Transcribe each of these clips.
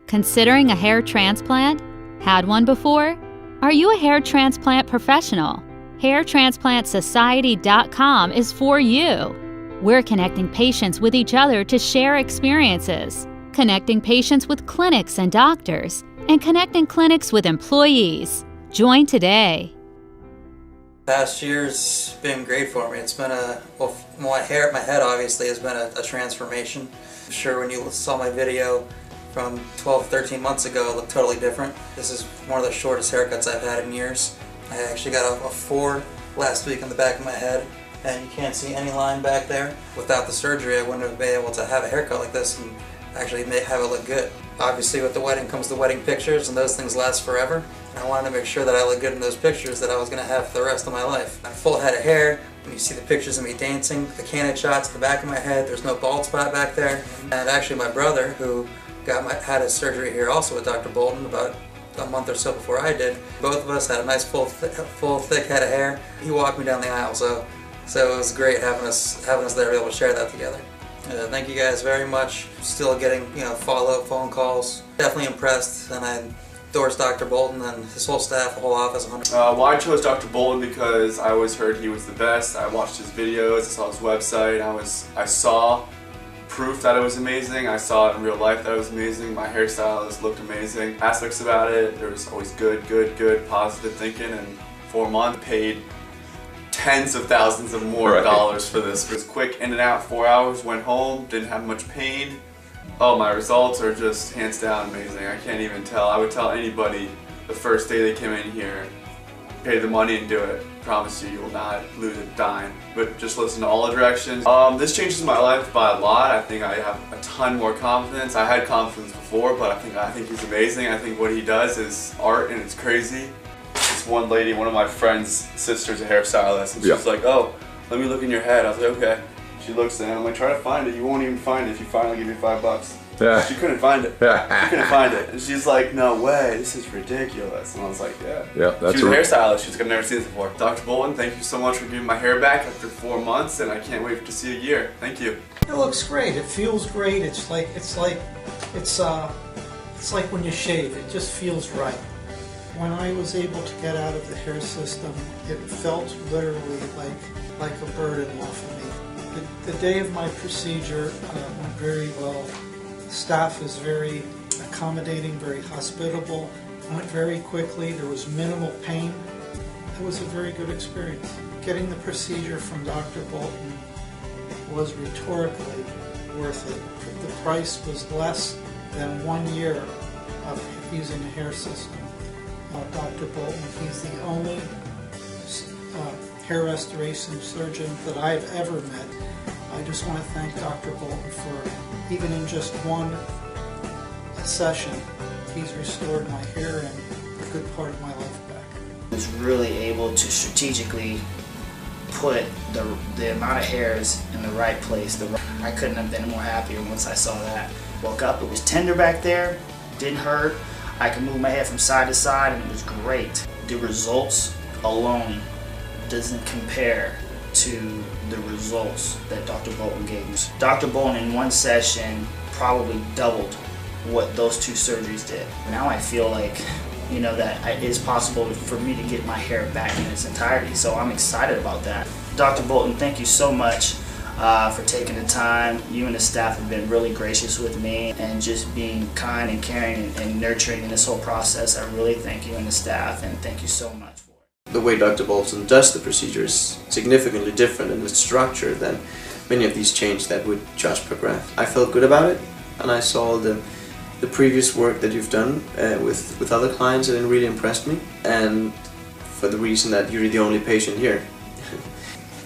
Considering a hair transplant? Had one before? Are you a hair transplant professional? HairTransplantSociety.com is for you. We're connecting patients with each other to share experiences, connecting patients with clinics and doctors, and connecting clinics with employees. Join today. Past year's been great for me. It's been my head obviously has been a transformation. I'm sure when you saw my video from 12, 13 months ago, it looked totally different. This is one of the shortest haircuts I've had in years. I actually got a 4 last week on the back of my head, and you can't see any line back there. Without the surgery, I wouldn't have been able to have a haircut like this and actually have it look good. Obviously with the wedding comes the wedding pictures, and those things last forever. And I wanted to make sure that I look good in those pictures that I was going to have for the rest of my life. A full head of hair, when you see the pictures of me dancing, the candid shots at the back of my head, there's no bald spot back there. And actually my brother, who had his surgery here also with Dr. Bolton about a month or so before I did. Both of us had a nice full thick head of hair. He walked me down the aisle, so it was great having us there to be able to share that together. Thank you guys very much. Still getting follow-up phone calls. Definitely impressed, and I endorse Dr. Bolton and his whole staff, the whole office. Well, I chose Dr. Bolton because I always heard he was the best. I watched his videos, I saw his website, I saw proof that it was amazing. I saw it in real life that it was amazing. My hairstylist looked amazing. Aspects about it, there was always good, positive thinking, and 4 months paid tens of thousands of more dollars for this. It was quick, in and out, 4 hours, went home, didn't have much pain. Oh, my results are just hands down amazing. I can't even tell. I would tell anybody the first day they came in here, pay the money and do it. Promise you, you will not lose a dime. But just listen to all the directions. This changes my life by a lot. I think I have a ton more confidence. I had confidence before, but I think he's amazing. I think what he does is art, and it's crazy. This one lady, one of my friend's sister's a hairstylist, and she's like, "Oh, let me look in your head." I was like, "Okay." She looks in, I'm like, "Try to find it. You won't even find it if you finally give me $5. Yeah. She couldn't find it. She couldn't find it. And she's like, "No way, this is ridiculous." And I was like, "Yeah." That's she was a hairstylist. She's never seen this before. Dr. Bolton, thank you so much for giving my hair back after 4 months, and I can't wait to see a year. Thank you. It looks great. It feels great. It's like when you shave. It just feels right. When I was able to get out of the hair system, it felt literally like a burden off of me. The day of my procedure went very well. The staff is very accommodating, very hospitable. It went very quickly. There was minimal pain. It was a very good experience. Getting the procedure from Dr. Bolton was rhetorically worth it. The price was less than 1 year of using a hair system. Dr. Bolton, he's the only hair restoration surgeon that I've ever met. I just want to thank Dr. Bolton for, even in just one session, he's restored my hair and a good part of my life back. I was really able to strategically put the amount of hairs in the right place. I couldn't have been more happier once I saw that. Woke up, it was tender back there, didn't hurt. I could move my head from side to side, and it was great. The results alone doesn't compare to the results that Dr. Bolton gave me. Dr. Bolton in one session probably doubled what those 2 surgeries did. Now I feel like, that it is possible for me to get my hair back in its entirety, so I'm excited about that. Dr. Bolton, thank you so much for taking the time. You and the staff have been really gracious with me and just being kind and caring and nurturing in this whole process. I really thank you and the staff, and thank you so much for it. The way Dr. Bolton does the procedure is significantly different in its structure than many of these chains that would just progress. I felt good about it, and I saw the previous work that you've done with other clients, and it really impressed me, and for the reason that you're the only patient here.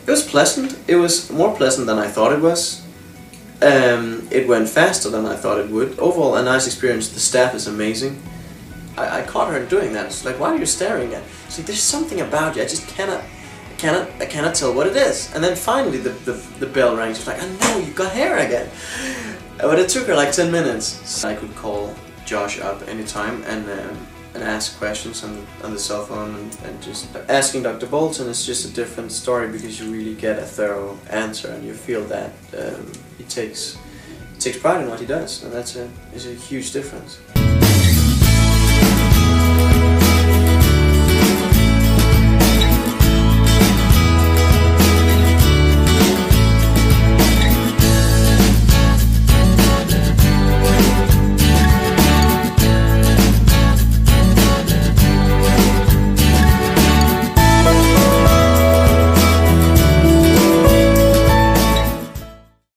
It was pleasant. It was more pleasant than I thought it was. It went faster than I thought it would. Overall, a nice experience. The staff is amazing. I caught her doing that. It's like, "Why are you staring at?" It's like, "There's something about you. I just cannot tell what it is." And then finally the bell rang. She's like, "I know, you got hair again." But it took her like 10 minutes. So I could call Josh up anytime and ask questions on the cell phone, and just asking Dr. Bolton is just a different story, because you really get a thorough answer, and you feel that he takes takes pride in what he does, and that's is a huge difference.